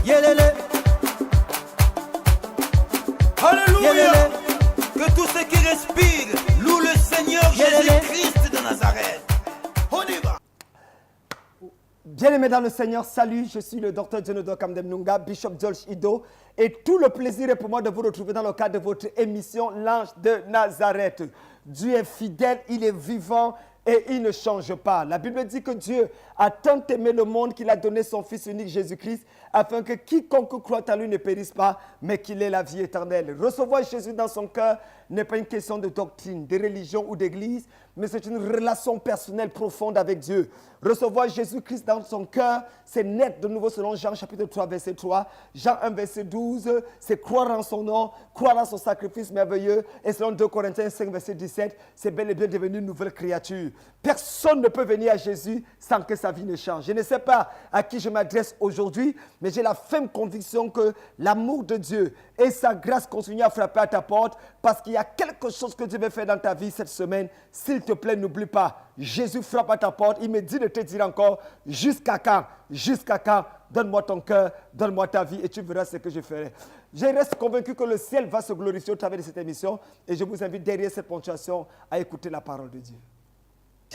Yelele. Alléluia. Yelele. Que tous ceux qui respirent louent le Seigneur Jésus-Christ de Nazareth. On y va. Bien-aimés dans le Seigneur, salut, je suis le docteur Djonodo Kamdemnunga, Bishop George Ido, et tout le plaisir est pour moi de vous retrouver dans le cadre de votre émission L'Ange de Nazareth. Dieu est fidèle, il est vivant et il ne change pas. La Bible dit que Dieu a tant aimé le monde qu'il a donné son Fils unique Jésus-Christ afin que quiconque croit en lui ne périsse pas, mais qu'il ait la vie éternelle. Recevoir Jésus dans son cœur n'est pas une question de doctrine, de religion ou d'église, mais c'est une relation personnelle profonde avec Dieu. Recevoir Jésus-Christ dans son cœur, c'est naître de nouveau selon Jean chapitre 3, verset 3. Jean 1, verset 12, c'est croire en son nom, croire en son sacrifice merveilleux. Et selon 2 Corinthiens 5, verset 17, c'est bel et bien devenu une nouvelle créature. Personne ne peut venir à Jésus sans que sa vie ne change. Je ne sais pas à qui je m'adresse aujourd'hui, mais j'ai la ferme conviction que l'amour de Dieu et sa grâce continuent à frapper à ta porte parce qu'il y a quelque chose que Dieu veut faire dans ta vie cette semaine. S'il te plaît, n'oublie pas, Jésus frappe à ta porte. Il me dit de te dire encore, jusqu'à quand? Jusqu'à quand? Donne-moi ton cœur, donne-moi ta vie et tu verras ce que je ferai. Je reste convaincu que le ciel va se glorifier au travers de cette émission et je vous invite derrière cette ponctuation à écouter la parole de Dieu.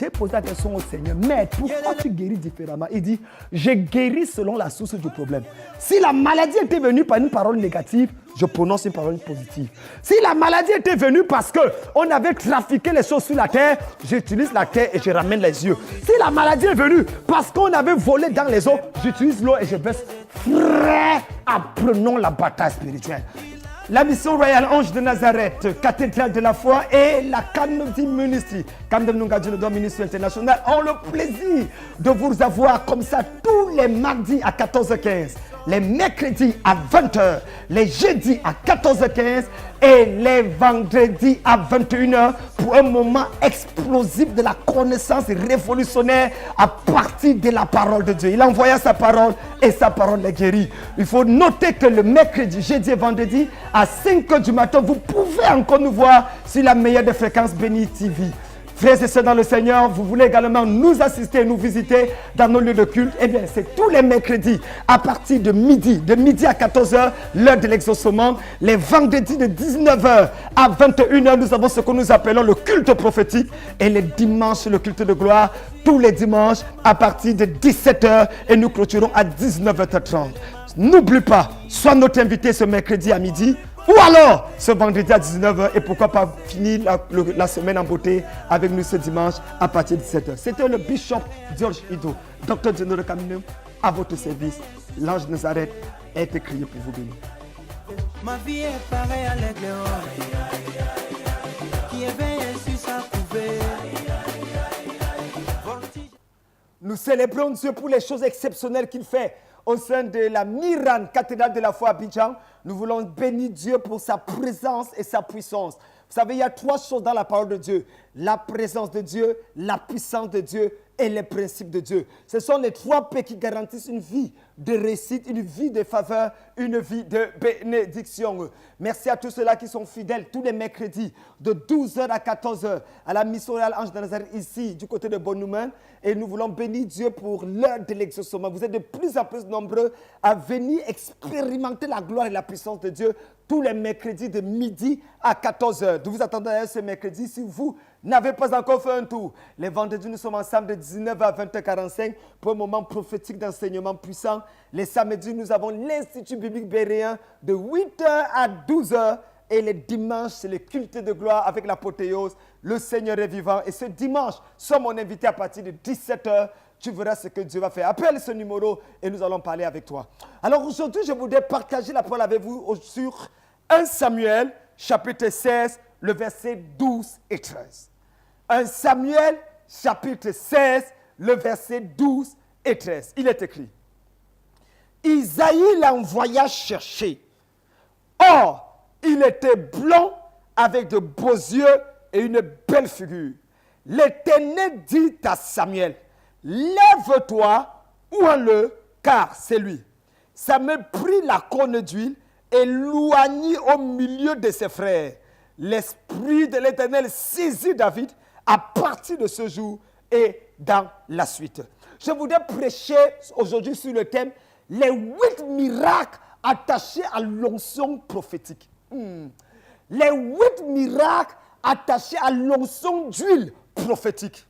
J'ai posé la question au Seigneur, mais pourquoi tu guéris différemment? Il dit, je guéris selon la source du problème. Si la maladie était venue par une parole négative, je prononce une parole positive. Si la maladie était venue parce qu'on avait trafiqué les choses sur la terre, j'utilise la terre et je ramène les yeux. Si la maladie est venue parce qu'on avait volé dans les eaux, j'utilise l'eau et je baisse. Frère, apprenons la bataille spirituelle. La mission Royal Ange de Nazareth, cathédrale de la foi et la Kennedy Ministry, Kamdemnunga Djonodo Ministry International ont le plaisir de vous avoir comme ça tous les mardis à 14h15, les mercredis à 20h, les jeudis à 14h15 et les vendredis à 21h pour un moment explosif de la connaissance révolutionnaire à partir de la parole de Dieu. Il a envoyé sa parole et sa parole les guérit. Il faut noter que le mercredi, jeudi et vendredi à 5h du matin, vous pouvez encore nous voir sur la meilleure des fréquences Béni TV. Frères et sœurs dans le Seigneur, vous voulez également nous assister, nous visiter dans nos lieux de culte? Eh bien, c'est tous les mercredis à partir de midi à 14h, l'heure de l'exaucement. Les vendredis de 19h à 21h, nous avons ce que nous appelons le culte prophétique. Et les dimanches, le culte de gloire, tous les dimanches à partir de 17h et nous clôturons à 19h30. N'oublie pas, sois notre invité ce mercredi à midi. Ou alors, ce vendredi à 19h, et pourquoi pas finir la semaine en beauté avec nous ce dimanche à partir de 17h. C'était le Bishop George Ido, Dr. Djonodo Kamdemnunga, à votre service. L'Ange de Nazareth a été créé pour vous bénir. Ma vie est pareille à l'aigle qui éveille sur sa couvée. Nous célébrons Dieu pour les choses exceptionnelles qu'il fait au sein de la Miran, cathédrale de la foi à Abidjan. Nous voulons bénir Dieu pour sa présence et sa puissance. Vous savez, il y a trois choses dans la parole de Dieu. La présence de Dieu, la puissance de Dieu et les principes de Dieu. Ce sont les trois P qui garantissent une vie de réussite, une vie de faveur, une vie de bénédiction. Merci à tous ceux-là qui sont fidèles tous les mercredis de 12h à 14h à la mission Royal Ange de Nazareth ici du côté de Bonoumen. Et nous voulons bénir Dieu pour l'heure de l'exaucement. Vous êtes de plus en plus nombreux à venir expérimenter la gloire et la puissance de Dieu tous les mercredis de midi à 14h. Nous vous attendons ce mercredi si vous n'avez pas encore fait un tour. Les vendredis, nous sommes ensemble de 19h à 20h45 pour un moment prophétique d'enseignement puissant. Les samedis, nous avons l'Institut biblique béréen de 8h à 12h. Et les dimanches, c'est le culte de gloire avec l'apothéose. Le Seigneur est vivant. Et ce dimanche, sois mon invité à partir de 17h. Tu verras ce que Dieu va faire. Appelle ce numéro et nous allons parler avec toi. Alors aujourd'hui, je voudrais partager la parole avec vous sur 1 Samuel, chapitre 16, le verset 12 et 13. 1 Samuel, chapitre 16, le verset 12 et 13. Il est écrit. Isaïe l'envoya chercher. Or, il était blond avec de beaux yeux et une belle figure. L'Éternel dit à Samuel, lève-toi, oins-le, car c'est lui. Samuel prit la corne d'huile et l'oignit au milieu de ses frères. L'esprit de l'Éternel saisit David à partir de ce jour et dans la suite. Je voudrais prêcher aujourd'hui sur le thème les 8 miracles attachés à l'onction prophétique. Les 8 miracles attachés à l'onction d'huile prophétique.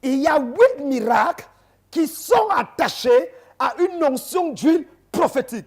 Il y a 8 miracles qui sont attachés à une onction d'huile prophétique.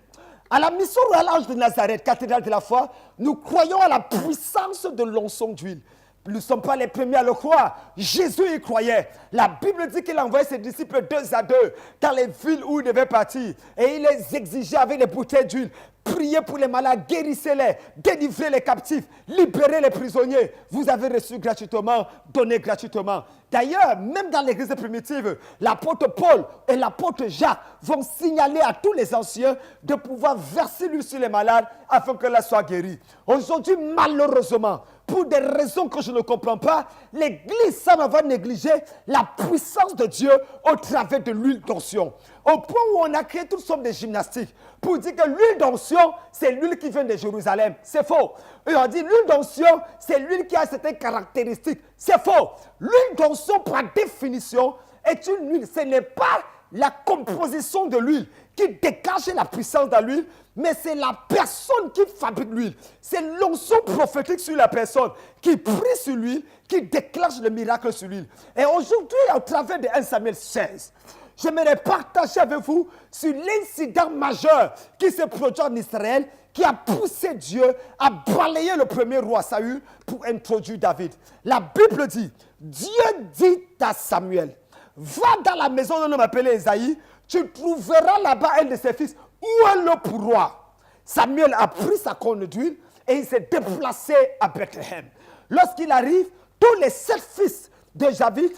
À la mission royale Ange de Nazareth, cathédrale de la foi, nous croyons à la puissance de l'onction d'huile. Nous ne sommes pas les premiers à le croire. Jésus y croyait. La Bible dit qu'il envoyait ses disciples 2 à 2 dans les villes où ils devaient partir. Et il les exigeait avec des bouteilles d'huile. Priez pour les malades, guérissez-les, délivrez les captifs, libérez les prisonniers. Vous avez reçu gratuitement, donnez gratuitement. D'ailleurs, même dans l'église primitive, l'apôtre Paul et l'apôtre Jacques vont signaler à tous les anciens de pouvoir verser l'huile sur les malades afin que là soit guérie. Aujourd'hui, malheureusement, pour des raisons que je ne comprends pas, l'église semble avoir négligé la puissance de Dieu au travers de l'huile d'onction. Au point où on a créé toutes sortes de gymnastiques pour dire que l'huile d'onction, c'est l'huile qui vient de Jérusalem. C'est faux. Et on dit l'huile d'onction, c'est l'huile qui a certaines caractéristiques. C'est faux. L'huile d'onction, par définition, est une huile. Ce n'est pas la composition de l'huile qui déclenche la puissance de l'huile, mais c'est la personne qui fabrique l'huile. C'est l'onction prophétique sur la personne qui prie sur l'huile, qui déclenche le miracle sur l'huile. Et aujourd'hui, au travers de 1 Samuel 16, j'aimerais partager avec vous sur l'incident majeur qui s'est produit en Israël, qui a poussé Dieu à balayer le premier roi Saül pour introduire David. La Bible dit, Dieu dit à Samuel, va dans la maison d'un homme appelé Esaïe, tu trouveras là-bas un de ses fils, où est le pour roi. Samuel a pris sa corne d'huile et il s'est déplacé à Bethléem. Lorsqu'il arrive, tous les 7 fils de David,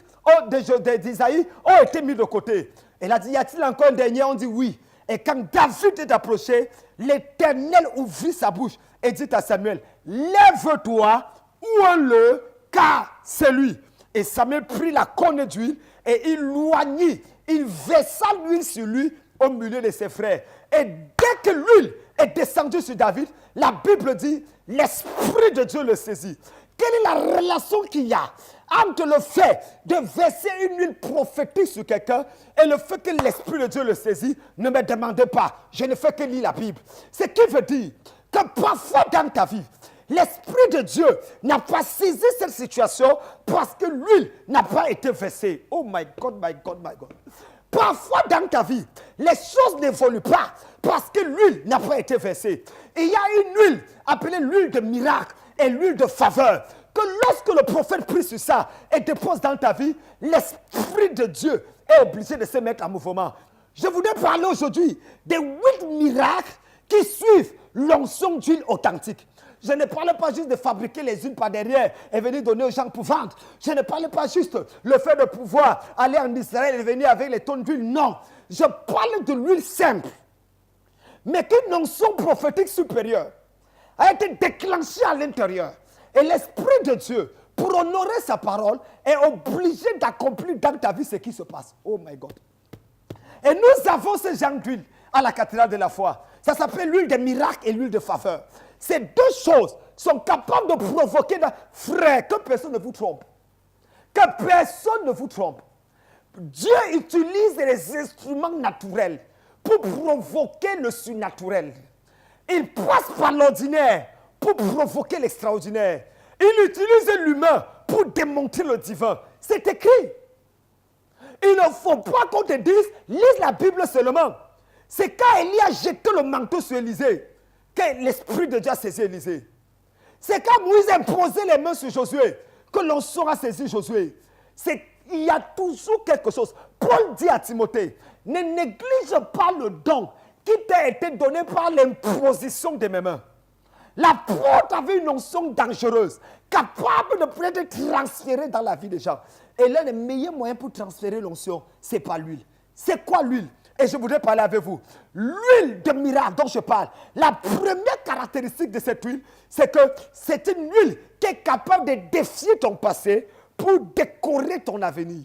d'Isaïe, ont été mis de côté. Il a dit, y a-t-il encore un dernier? On dit oui. Et quand David est approché, l'Éternel ouvrit sa bouche et dit à Samuel, lève-toi, ouvre-le, car c'est lui. Et Samuel prit la corne d'huile et il loignit, il versa l'huile sur lui au milieu de ses frères. Et dès que l'huile est descendue sur David, la Bible dit, l'Esprit de Dieu le saisit. Quelle est la relation qu'il y a entre le fait de verser une huile prophétique sur quelqu'un et le fait que l'Esprit de Dieu le saisit? Ne me demandez pas, je ne fais que lire la Bible. Ce qui veut dire que parfois dans ta vie, l'Esprit de Dieu n'a pas saisi cette situation parce que l'huile n'a pas été versée. Oh my God, my God, my God. Parfois dans ta vie, les choses n'évoluent pas parce que l'huile n'a pas été versée. Et il y a une huile appelée l'huile de miracle et l'huile de faveur. Que lorsque le prophète prie sur ça et dépose dans ta vie, l'Esprit de Dieu est obligé de se mettre en mouvement. Je voudrais parler aujourd'hui des 8 miracles qui suivent l'onction d'huile authentique. Je ne parle pas juste de fabriquer les unes par derrière et venir donner aux gens pour vendre. Je ne parle pas juste le fait de pouvoir aller en Israël et venir avec les tonnes d'huile. Non, je parle de l'huile simple. Mais qu'une onction prophétique supérieure a été déclenchée à l'intérieur. Et l'Esprit de Dieu, pour honorer sa parole, est obligé d'accomplir dans ta vie ce qui se passe. Oh my God. Et nous avons ce genre d'huile à la cathédrale de la foi. Ça s'appelle l'huile de miracle et l'huile de faveur. Ces deux choses sont capables de provoquer, frère, que personne ne vous trompe. Que personne ne vous trompe. Dieu utilise les instruments naturels pour provoquer le surnaturel. Il passe par l'ordinaire pour provoquer l'extraordinaire. Il utilise l'humain pour démontrer le divin. C'est écrit. Il ne faut pas qu'on te dise, lis la Bible seulement. C'est quand Élie a jeté le manteau sur Élisée que l'Esprit de Dieu a saisi Élisée. C'est quand Moïse a posé les mains sur Josué que l'on saura saisir Josué. Il y a toujours quelque chose. Paul dit à Timothée, ne néglige pas le don qui t'a été donné par l'imposition de mes mains. L'apôtre avait une onction dangereuse, capable de pouvoir être transférée dans la vie des gens. Et l'un des meilleurs moyens pour transférer l'onction, ce n'est pas l'huile. C'est quoi l'huile? Et je voudrais parler avec vous. L'huile de miracle dont je parle, la première caractéristique de cette huile, c'est que c'est une huile qui est capable de défier ton passé pour décorer ton avenir.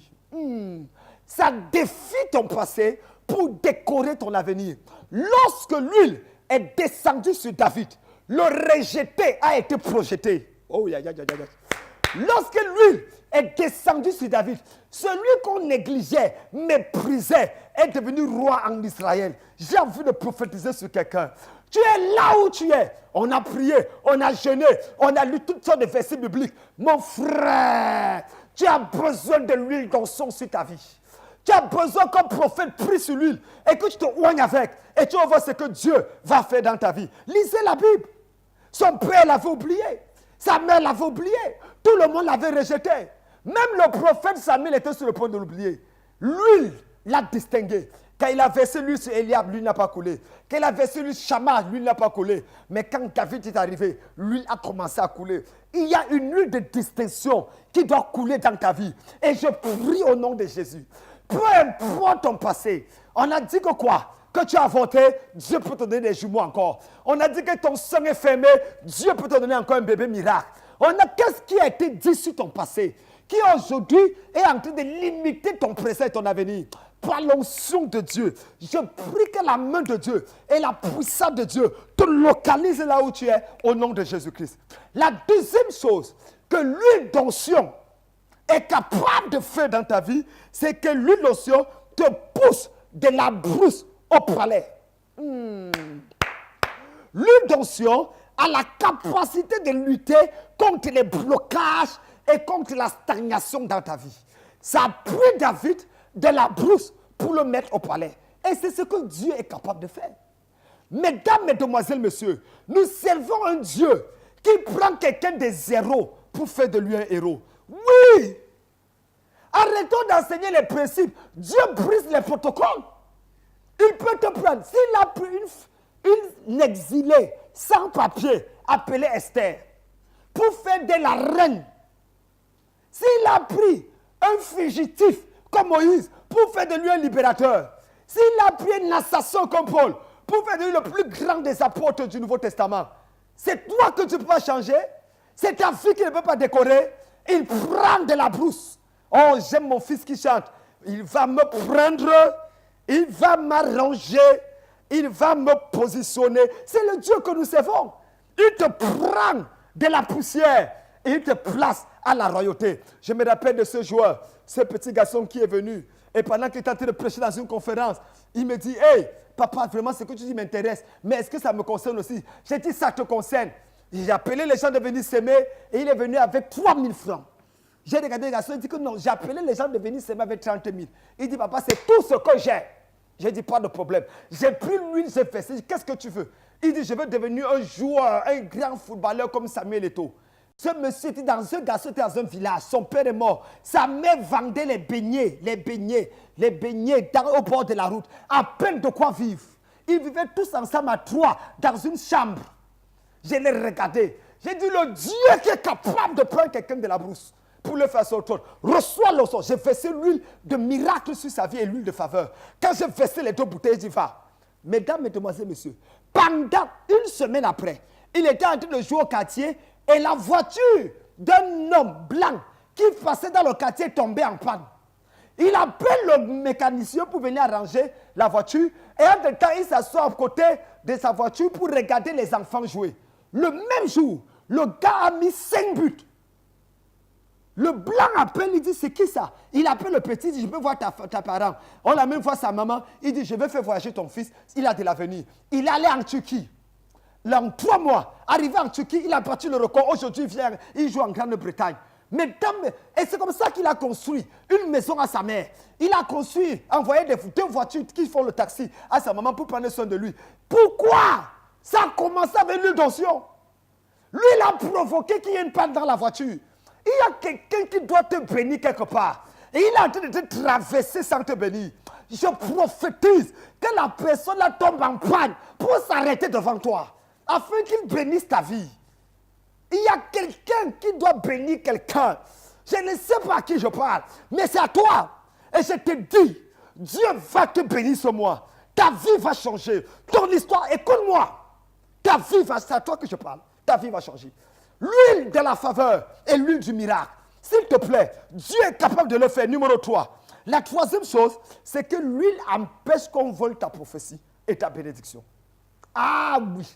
Ça défie ton passé pour décorer ton avenir. Lorsque l'huile est descendue sur David, le rejeté a été projeté. Oh, Lorsque l'huile est descendue sur David, celui qu'on négligeait, méprisait, est devenu roi en Israël. J'ai envie de prophétiser sur quelqu'un. Tu es là où tu es. On a prié, on a jeûné, on a lu toutes sortes de versets bibliques. Mon frère, tu as besoin de l'huile d'onction sur ta vie. Tu as besoin qu'un prophète prie sur l'huile et que tu te oignes avec. Et tu vas voir ce que Dieu va faire dans ta vie. Lisez la Bible. Son père l'avait oublié. Sa mère l'avait oublié. Tout le monde l'avait rejeté. Même le prophète Samuel était sur le point de l'oublier. L'huile l'a distingué. Quand il a versé l'huile sur Eliab, l'huile n'a pas coulé. Quand il a versé l'huile sur Shammah, l'huile n'a pas coulé. Mais quand David est arrivé, l'huile a commencé à couler. Il y a une huile de distinction qui doit couler dans ta vie. Et je prie au nom de Jésus. Peu importe ton passé. On a dit que quoi? Que tu as avorté, Dieu peut te donner des jumeaux encore. On a dit que ton sang est fermé, Dieu peut te donner encore un bébé miracle. Qu'est-ce qui a été dit sur ton passé, qui aujourd'hui est en train de limiter ton présent et ton avenir? Par l'onction de Dieu, je prie que la main de Dieu et la puissance de Dieu te localisent là où tu es, au nom de Jésus-Christ. La deuxième chose que l'huile d'onction est capable de faire dans ta vie, c'est que l'huile d'onction te pousse de la brousse au palais. L'huile d'onction a la capacité de lutter contre les blocages et contre la stagnation dans ta vie. Ça a pris David de la brousse pour le mettre au palais. Et c'est ce que Dieu est capable de faire. Mesdames, mesdemoiselles, messieurs, nous servons un Dieu qui prend quelqu'un de zéro pour faire de lui un héros. Oui! Arrêtons d'enseigner les principes. Dieu brise les protocoles. Il peut te prendre. S'il a pris une exilée sans papier appelée Esther pour faire de la reine, s'il a pris un fugitif comme Moïse pour faire de lui un libérateur, s'il a pris un assassin comme Paul pour faire de lui le plus grand des apôtres du Nouveau Testament, c'est toi que tu peux pas changer. C'est ta fille qui ne peut pas décorer. Il prend de la brousse. Oh, j'aime mon fils qui chante. Il va me prendre, il va m'arranger, il va me positionner. C'est le Dieu que nous servons. Il te prend de la poussière et il te place à la royauté. Je me rappelle de ce joueur, ce petit garçon qui est venu. Et pendant qu'il était en train de prêcher dans une conférence, il me dit, hey, papa, vraiment ce que tu dis m'intéresse, mais est-ce que ça me concerne aussi? J'ai dit, ça te concerne. J'ai appelé les gens de venir s'aimer et il est venu avec 3000 francs. J'ai regardé le garçon, il dit que non, j'ai appelé les gens de venir s'aimer avec 30 000. Il dit, papa, c'est tout ce que j'ai. J'ai dit, pas de problème. J'ai pris l'huile, j'ai fait. Qu'est-ce que tu veux? Il dit, je veux devenir un joueur, un grand footballeur comme Samuel Eto'o. Ce monsieur était ce garçon était dans un village, son père est mort. Sa mère vendait les beignets au bord de la route. À peine de quoi vivre. Ils vivaient tous ensemble à trois dans une chambre. Je l'ai regardé. J'ai dit, le Dieu qui est capable de prendre quelqu'un de la brousse pour le faire sortir, reçois le sort. J'ai versé l'huile de miracle sur sa vie et l'huile de faveur. Quand j'ai versé les 2 bouteilles, il va. Mesdames, mesdemoiselles, messieurs, pendant une semaine après, il était en train de jouer au quartier et la voiture d'un homme blanc qui passait dans le quartier tombait en panne. Il appelle le mécanicien pour venir arranger la voiture et en même temps, il s'assoit à côté de sa voiture pour regarder les enfants jouer. Le même jour, le gars a mis 5 buts. Le blanc appelle, il dit, c'est qui ça? Il appelle le petit, il dit, je veux voir ta parent. On l'a même voir sa maman, il dit, je veux faire voyager ton fils, il a de l'avenir. Il est allé en Turquie. Là, en 3 mois, arrivé en Turquie, il a battu le record. Aujourd'hui, il joue en Grande-Bretagne. Mesdames, et c'est comme ça qu'il a construit une maison à sa mère. Il a construit, envoyé 2 voitures qui font le taxi à sa maman pour prendre soin de lui. Pourquoi? Ça a commencé avec l'huile d'onction. Lui, il a provoqué qu'il y ait une panne dans la voiture. Il y a quelqu'un qui doit te bénir quelque part. Et il est en train de te traverser sans te bénir. Je prophétise que la personne là tombe en panne pour s'arrêter devant toi. Afin qu'il bénisse ta vie. Il y a quelqu'un qui doit bénir quelqu'un. Je ne sais pas à qui je parle, mais c'est à toi. Et je te dis, Dieu va te bénir ce mois. Ta vie va changer. Ton histoire, écoute-moi. Ta vie va, c'est à toi que je parle. Ta vie va changer. L'huile de la faveur et l'huile du miracle. S'il te plaît, Dieu est capable de le faire. Numéro 3. La troisième chose, c'est que l'huile empêche qu'on vole ta prophétie et ta bénédiction. Ah oui.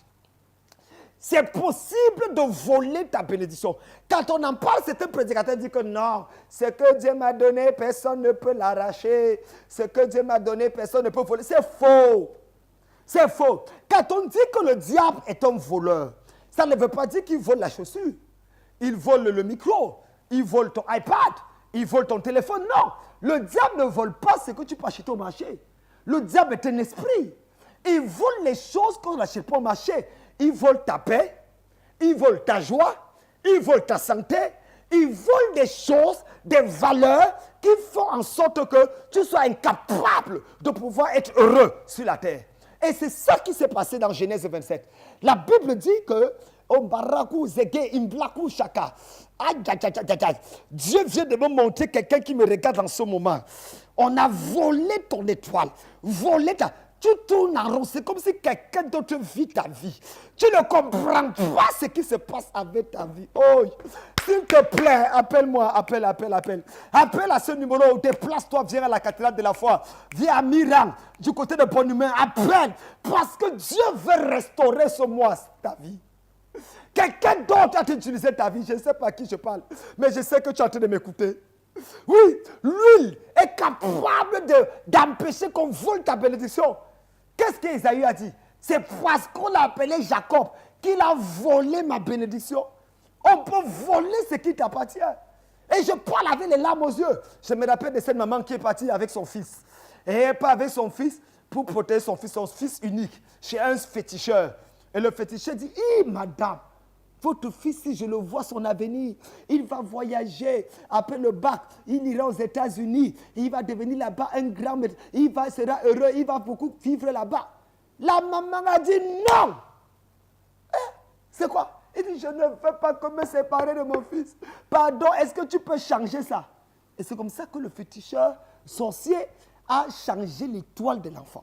C'est possible de voler ta bénédiction. Quand on en parle, certains prédicateurs disent que non, ce que Dieu m'a donné, personne ne peut l'arracher. Ce que Dieu m'a donné, personne ne peut voler. C'est faux. C'est faux. Quand on dit que le diable est un voleur, ça ne veut pas dire qu'il vole la chaussure. Il vole le micro. Il vole ton iPad. Il vole ton téléphone. Non. Le diable ne vole pas ce que tu peux acheter au marché. Le diable est un esprit. Il vole les choses qu'on n'achète pas au marché. Il vole ta paix. Il vole ta joie. Il vole ta santé. Il vole des choses, des valeurs qui font en sorte que tu sois incapable de pouvoir être heureux sur la terre. Et c'est ça qui s'est passé dans Genèse 27. La Bible dit que Dieu vient de me montrer quelqu'un qui me regarde en ce moment. On a volé ton étoile, volé ta... Tu tournes en rond, c'est comme si quelqu'un d'autre vit ta vie. Tu ne comprends pas ce qui se passe avec ta vie. Oh, s'il te plaît, appelle-moi, appelle. Appelle à ce numéro, déplace-toi, viens à la cathédrale de la foi. Viens à Miran, du côté de Bonne-Humain, appelle. Parce que Dieu veut restaurer ce mois ta vie. Quelqu'un d'autre a utilisé ta vie, je ne sais pas à qui je parle, mais je sais que tu es en train de m'écouter. Oui, l'huile est capable d'empêcher qu'on vole ta bénédiction. Qu'est-ce qu'Ésaïe a dit? C'est parce qu'on l'a appelé Jacob qu'il a volé ma bénédiction. On peut voler ce qui t'appartient. Et je parle avec les larmes aux yeux. Je me rappelle de cette maman qui est partie avec son fils. Et elle n'est pas avec son fils pour protéger son fils unique, chez un féticheur. Et le féticheur dit, madame, votre fils, si je le vois son avenir, il va voyager après le bac, il ira aux États-Unis, il va devenir là-bas un grand maître, sera heureux, il va beaucoup vivre là-bas. La maman a dit non. C'est quoi? Il dit, je ne veux pas me séparer de mon fils. Pardon, est-ce que tu peux changer ça? Et c'est comme ça que le féticheur sorcier a changé l'étoile de l'enfant.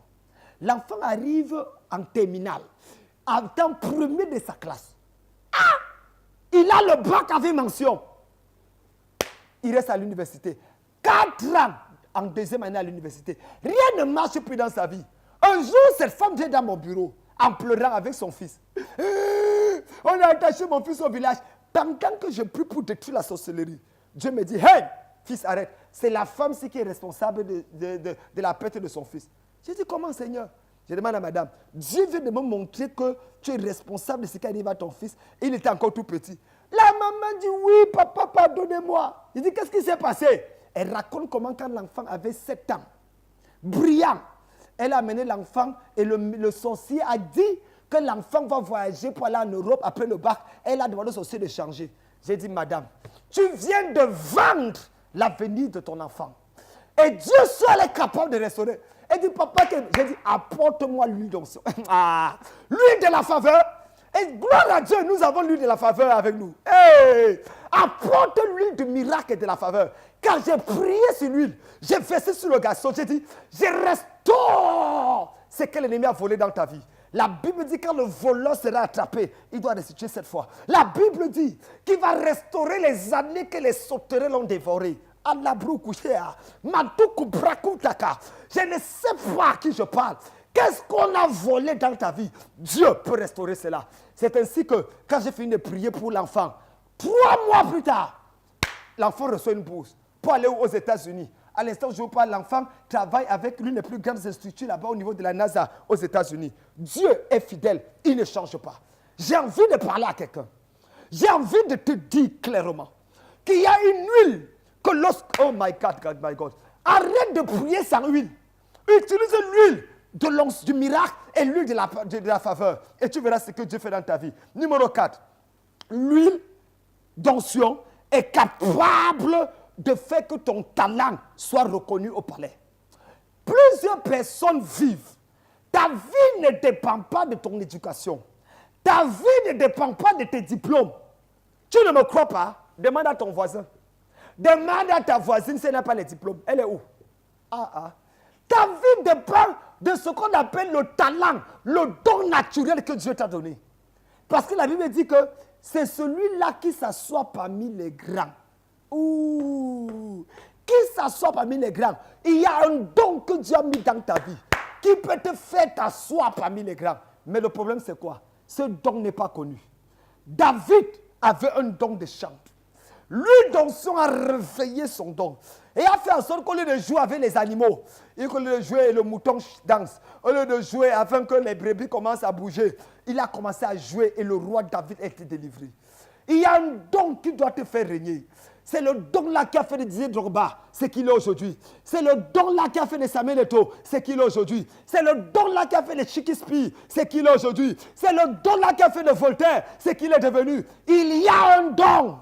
L'enfant arrive en terminale, en temps premier de sa classe. Il a le bac avec mention. Il reste à l'université. 4 ans en deuxième année à l'université. Rien ne marche plus dans sa vie. Un jour, cette femme vient dans mon bureau en pleurant avec son fils. On a attaché mon fils au village. Pendant que je prie pour détruire la sorcellerie, Dieu me dit, hey, fils, arrête. C'est la femme qui est responsable de la perte de son fils. J'ai dit, comment, Seigneur? Je demande à madame, Dieu vient de me montrer que tu es responsable de ce qui arrive à ton fils. Il était encore tout petit. La maman dit, oui, papa, pardonnez-moi. Il dit, qu'est-ce qui s'est passé? Elle raconte comment quand l'enfant avait 7 ans, brillant, elle a amené l'enfant et le sorcier a dit que l'enfant va voyager pour aller en Europe après le bac. Elle a demandé au sorcier de changer. J'ai dit, madame, tu viens de vendre l'avenir de ton enfant. Et Dieu seul est capable de restaurer. Elle dit, papa, j'ai dit, apporte-moi l'huile d'onction. L'huile de la faveur. Et gloire à Dieu, nous avons l'huile de la faveur avec nous. Hey, apporte l'huile du miracle et de la faveur. Quand j'ai prié sur l'huile, j'ai versé sur le garçon, j'ai dit, je restaure ce que l'ennemi a volé dans ta vie. La Bible dit que quand le voleur sera attrapé, il doit restituer cette fois. La Bible dit qu'il va restaurer les années que les sauterelles l'ont dévoré. Je ne sais pas à qui je parle. Qu'est-ce qu'on a volé dans ta vie? Dieu peut restaurer cela. C'est ainsi que quand j'ai fini de prier pour l'enfant, 3 mois plus tard, l'enfant reçoit une bourse pour aller aux États-Unis. À l'instant où je vous parle, l'enfant travaille avec l'une des plus grandes instituts là-bas au niveau de la NASA aux États-Unis. Dieu est fidèle, il ne change pas. J'ai envie de parler à quelqu'un. J'ai envie de te dire clairement qu'il y a une huile que lorsque... Oh my God. Arrête de prier sans huile. Utilise l'huile du miracle et l'huile de la faveur. Et tu verras ce que Dieu fait dans ta vie. Numéro 4. L'huile d'onction est capable de faire que ton talent soit reconnu au palais. Plusieurs personnes vivent. Ta vie ne dépend pas de ton éducation. Ta vie ne dépend pas de tes diplômes. Tu ne me crois pas? Demande à ton voisin. Demande à ta voisine si elle n'a pas les diplômes. Elle est où? Ta vie dépend de ce qu'on appelle le talent, le don naturel que Dieu t'a donné. Parce que la Bible dit que c'est celui-là qui s'assoit parmi les grands. Qui s'assoit parmi les grands? Il y a un don que Dieu a mis dans ta vie qui peut te faire t'asseoir parmi les grands. Mais le problème, c'est quoi? ce don n'est pas connu. David avait un don de chant. L'huile d'onction a réveillé son don et a fait en sorte qu'au lieu de jouer avec les animaux, et qu'au lieu de jouer le mouton danse, au lieu de jouer afin que les brebis commencent à bouger, il a commencé à jouer et le roi David a été délivré. Il y a un don qui doit te faire régner. C'est le don là qui a fait de Didier Drogba, ce qu'il est aujourd'hui. C'est le don là qui a fait de Samuel Eto'o, ce qu'il est aujourd'hui. C'est le don là qui a fait de Shakespeare, ce qu'il est aujourd'hui. C'est le don là qui a fait de Voltaire, ce qu'il est devenu. Il y a un don.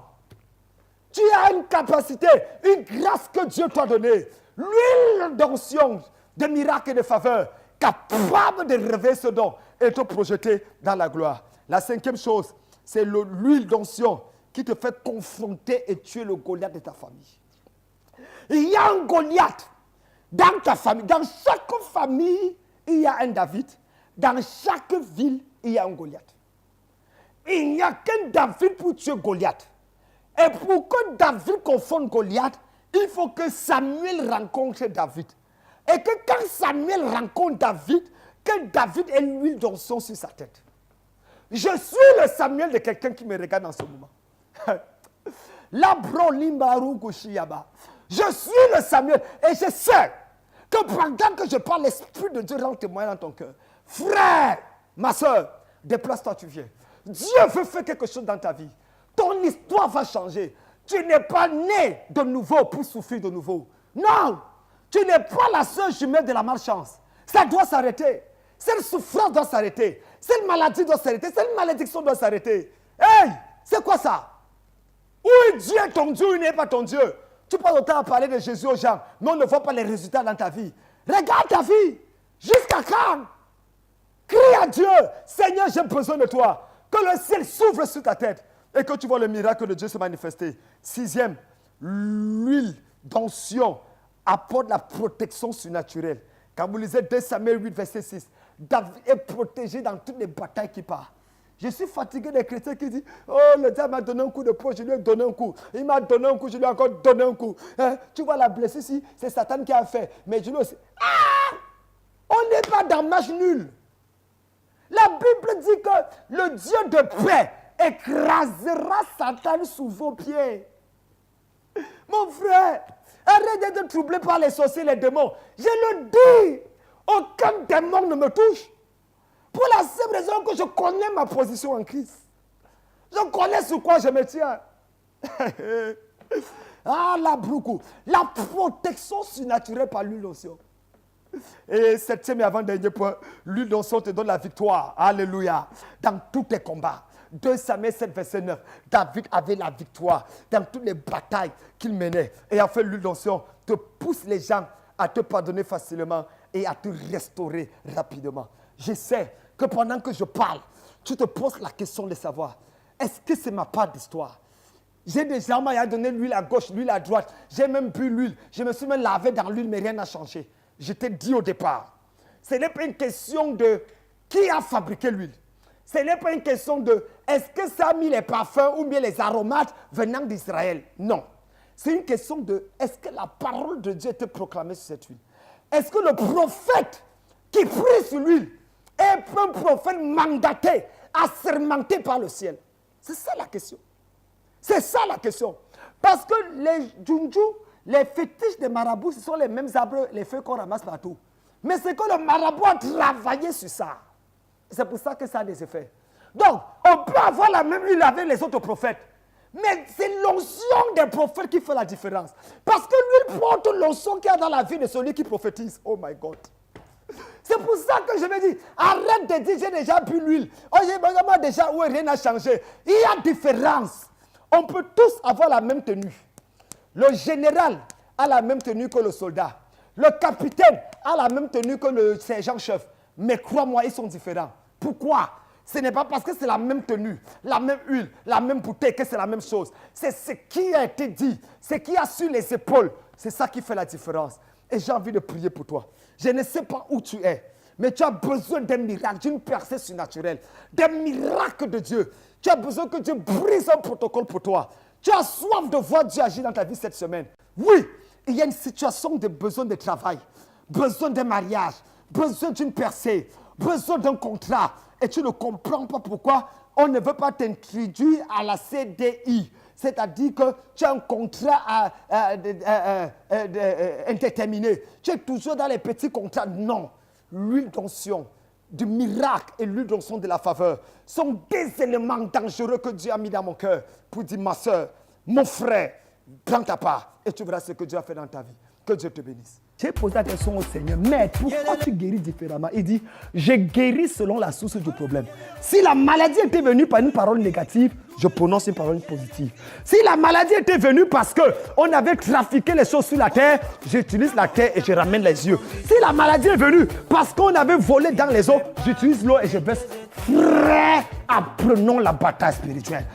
Tu as une capacité, une grâce que Dieu t'a donnée. L'huile d'onction, de miracle et de faveur, capable de révéler ce don et te projeter dans la gloire. La cinquième chose, c'est l'huile d'onction qui te fait confronter et tuer le Goliath de ta famille. Il y a un Goliath dans ta famille. Dans chaque famille, il y a un David. Dans chaque ville, il y a un Goliath. Il n'y a qu'un David pour tuer Goliath. Et pour que David confronte Goliath, il faut que Samuel rencontre David. Et que quand Samuel rencontre David, que David ait l'huile d'onction sur sa tête. Je suis le Samuel de quelqu'un qui me regarde en ce moment. Je suis le Samuel et je sais que pendant que je parle, l'Esprit de Dieu rend témoin dans ton cœur. Frère, ma soeur, déplace-toi, tu viens. Dieu veut faire quelque chose dans ta vie. Ton histoire va changer. Tu n'es pas né de nouveau pour souffrir de nouveau. Non, tu n'es pas la seule jumelle de la malchance. Ça doit s'arrêter. Cette souffrance doit s'arrêter. Cette maladie doit s'arrêter. Cette malédiction doit s'arrêter. Hey, c'est quoi ça? Où est Dieu ton Dieu, il n'est pas ton Dieu? Tu passes autant à parler de Jésus aux gens, mais on ne voit pas les résultats dans ta vie. Regarde ta vie. Jusqu'à quand? Crie à Dieu. Seigneur, j'ai besoin de toi. Que le ciel s'ouvre sur ta tête et que tu vois le miracle de Dieu se manifester. Sixième, l'huile d'onction apporte la protection surnaturelle. Quand vous lisez 2 Samuel 8, verset 6, David est protégé dans toutes les batailles qui partent. Je suis fatigué des chrétiens qui disent « Oh, le diable m'a donné un coup de poing, je lui ai donné un coup. Il m'a donné un coup, je lui ai encore donné un coup. Hein? Tu vois la blessure ici, c'est Satan qui a fait. Mais je lui aussi. Ah! On n'est pas dans match nul. La Bible dit que le Dieu de paix écrasera Satan sous vos pieds. Mon frère, arrête d'être troublé par les sorciers et les démons. Je le dis, aucun démon ne me touche. Pour la simple raison que je connais ma position en Christ. Je connais sur quoi je me tiens. Ah, la broucou. La protection surnaturelle par l'huile d'onction. Et septième et avant-dernier point, l'huile d'onction te donne la victoire. Alléluia. Dans tous tes combats. 2 Samuel 7, verset 9. David avait la victoire dans toutes les batailles qu'il menait. Et enfin, l'huile d'onction te pousse les gens à te pardonner facilement et à te restaurer rapidement. Je sais que pendant que je parle, tu te poses la question de savoir, est-ce que c'est ma part d'histoire? J'ai déjà donné l'huile à gauche, l'huile à droite. J'ai même bu l'huile. Je me suis même lavé dans l'huile, mais rien n'a changé. Je t'ai dit au départ, ce n'est pas une question de qui a fabriqué l'huile. Ce n'est pas une question de est-ce que ça a mis les parfums ou bien les aromates venant d'Israël. Non. C'est une question de est-ce que la parole de Dieu était proclamée sur cette huile? Est-ce que le prophète qui prie sur l'huile est un prophète mandaté, assermenté par le ciel? C'est ça la question. C'est ça la question. Parce que les djundjus, les fétiches des marabouts, ce sont les mêmes arbres, les feuilles qu'on ramasse partout. Mais c'est que le marabout a travaillé sur ça. C'est pour ça que ça a des effets. Donc, on peut avoir la même huile avec les autres prophètes. Mais c'est l'onction des prophètes qui fait la différence. Parce que l'huile porte l'onction qu'il y a dans la vie de celui qui prophétise. Oh my God. C'est pour ça que je me dis, arrête de dire, j'ai déjà bu l'huile. Oh, j'ai besoin déjà, oui, rien n'a changé. Il y a différence. On peut tous avoir la même tenue. Le général a la même tenue que le soldat. Le capitaine a la même tenue que le sergent-chef. Mais crois-moi, ils sont différents. Pourquoi? Ce n'est pas parce que c'est la même tenue, la même huile, la même bouteille que c'est la même chose. C'est ce qui a été dit, ce qui a sur les épaules. C'est ça qui fait la différence. Et j'ai envie de prier pour toi. Je ne sais pas où tu es, mais tu as besoin d'un miracle, d'une percée surnaturelle, d'un miracle de Dieu. Tu as besoin que Dieu brise un protocole pour toi. Tu as soif de voir Dieu agir dans ta vie cette semaine. Oui, il y a une situation de besoin de travail, besoin d'un mariage, besoin d'une percée, besoin d'un contrat. et tu ne comprends pas pourquoi on ne veut pas t'introduire à la CDI. C'est-à-dire que tu as un contrat indéterminé. Tu es toujours dans les petits contrats. Non. L'huile d'onction, du miracle et l'huile d'onction de la faveur sont des éléments dangereux que Dieu a mis dans mon cœur pour dire, ma soeur, mon frère, prends ta part et tu verras ce que Dieu a fait dans ta vie. Que Dieu te bénisse. J'ai posé la question au Seigneur, mais pourquoi tu guéris différemment? Il dit, je guéris selon la source du problème. Si la maladie était venue par une parole négative, je prononce une parole positive. Si la maladie était venue parce qu'on avait trafiqué les choses sur la terre, j'utilise la terre et je ramène les yeux. Si la maladie est venue parce qu'on avait volé dans les eaux, j'utilise l'eau et je baisse. Frère, apprenons la bataille spirituelle.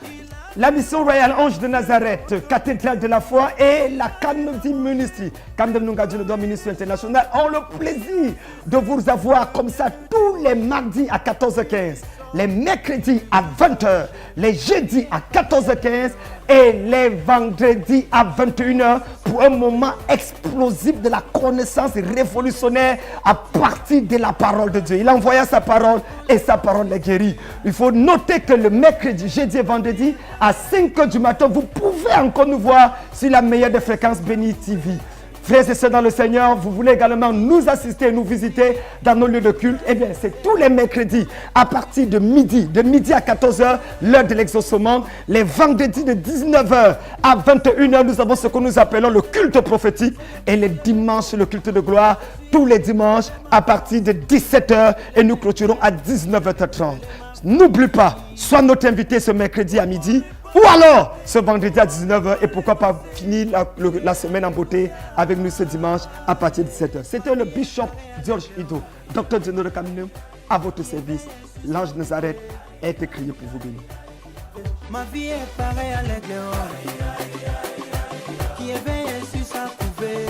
La mission Royal Ange de Nazareth, cathédrale de la foi et la Kandem Ministry, Kandem Nunga Junodo Ministry International ont le plaisir de vous avoir comme ça tous les mardis à 14h15, les mercredis à 20h, les jeudis à 14h15 et les vendredis à 21h pour un moment explosif de la connaissance révolutionnaire à partir de la parole de Dieu. Il a envoyé sa parole et sa parole les guérit. Il faut noter que le mercredi, jeudi et vendredi à 5h du matin, vous pouvez encore nous voir sur la meilleure des fréquences Béni TV. Frères et sœurs dans le Seigneur, vous voulez également nous assister, nous visiter dans nos lieux de culte? Eh bien, c'est tous les mercredis à partir de midi à 14h, l'heure de l'exaucement. Les vendredis de 19h à 21h, nous avons ce que nous appelons le culte prophétique. Et les dimanches, le culte de gloire, tous les dimanches à partir de 17h. Et nous clôturons à 19h30. N'oublie pas, sois notre invité ce mercredi à midi. Ou alors, ce vendredi à 19h, et pourquoi pas finir la semaine en beauté avec nous ce dimanche à partir de 17h. C'était le Bishop George Ido, Dr. Zeno Kaminem, à votre service. L'ange de Nazareth a été crié pour vous bénir. Ma vie est pareille à l'aigle qui éveille sur sa couvée.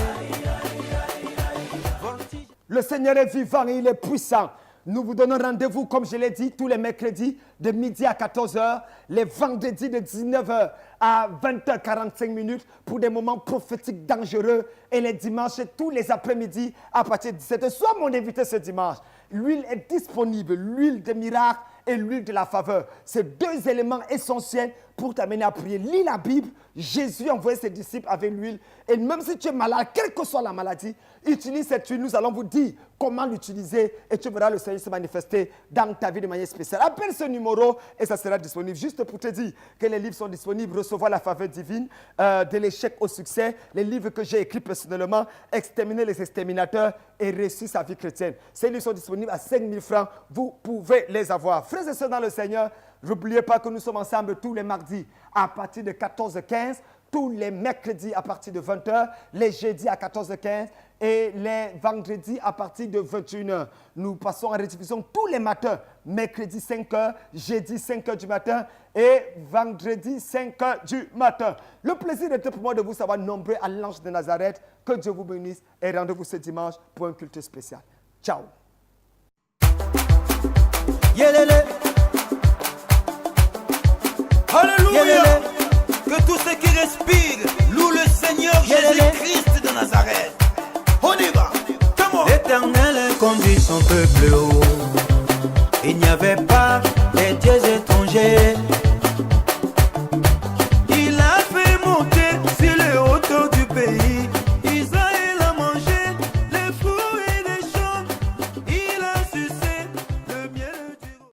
Le Seigneur est vivant et il est puissant. Nous vous donnons rendez-vous, comme je l'ai dit, tous les mercredis de midi à 14h, les vendredis de 19h à 20h45 pour des moments prophétiques dangereux et les dimanches, tous les après-midi à partir de 17h. Sois mon invité ce dimanche. L'huile est disponible, l'huile de miracle et l'huile de la faveur. C'est deux éléments essentiels pour t'amener à prier. Lis la Bible. Jésus a envoyé ses disciples avec l'huile. Et même si tu es malade, quelle que soit la maladie, utilise cette huile. Nous allons vous dire comment l'utiliser et tu verras le Seigneur se manifester dans ta vie de manière spéciale. Appelle ce numéro et ça sera disponible. Juste pour te dire que les livres sont disponibles. Recevoir la faveur divine, de l'échec au succès. Les livres que j'ai écrits personnellement, Exterminer les exterminateurs et Réussir sa vie chrétienne. Ces livres sont disponibles à 5 000 francs. Vous pouvez les avoir. Frères et sœurs dans le Seigneur, n'oubliez pas que nous sommes ensemble tous les mardis à partir de 14h15, tous les mercredis à partir de 20h, les jeudis à 14h15 et les vendredis à partir de 21h. Nous passons en rediffusion tous les matins, mercredi 5h, jeudi 5h du matin et vendredi 5h du matin. Le plaisir était pour moi de vous savoir nombreux à l'Ange de Nazareth. Que Dieu vous bénisse et rendez-vous ce dimanche pour un culte spécial. Ciao. Yelele. Alléluia. Que tous ceux qui respirent louent le Seigneur Jésus-Christ de Nazareth. On y va. L'Éternel conduit son peuple haut. Il n'y avait